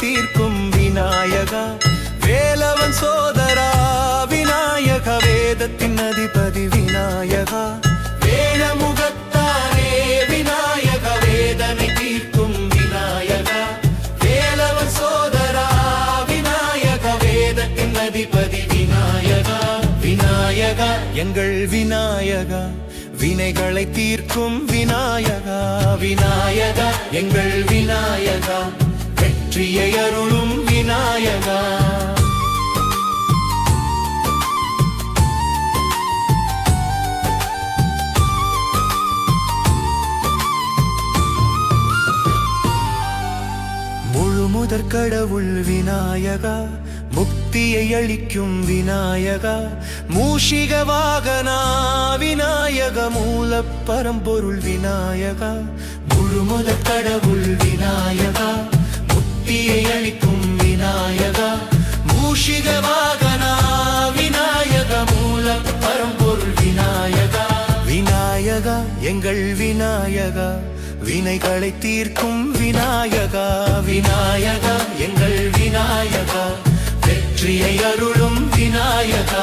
தீர்க்கும் விநாயகா, வேலவன் சோதரா விநாயகா, வேதத்தின் அதிபதி விநாயகா, வேணமுகத்தானே விநாயகா, வேதனை தீர்க்கும் விநாயகா, வேலவன் சோதரா விநாயகா, வேதத்தின் அதிபதி விநாயகா. விநாயகா எங்கள் விநாயகா, வினைகளை தீர்க்கும் விநாயகா, விநாயகா எங்கள் விநாயகா, வெற்றியை அருளும் விநாயகா. முழுமுதற் கடவுள் விநாயகா, முக்தியை அளிக்கும் விநாயகா, மூஷிக வாகனா விநாயகா, மூல பரம்பொருள் விநாயகா, முழுமுதற் கடவுள் விநாயகா, முக்தியை அளிக்கும் விநாயகா, மூஷிக வாகனா விநாயகா, மூல பரம்பொருள் விநாயகா. விநாயகா எங்கள் விநாயகா, வினைகளை தீர்க்கும் விநாயகா, விநாயகா எங்கள் விநாயகா, வெற்றியை அருளும் விநாயகா.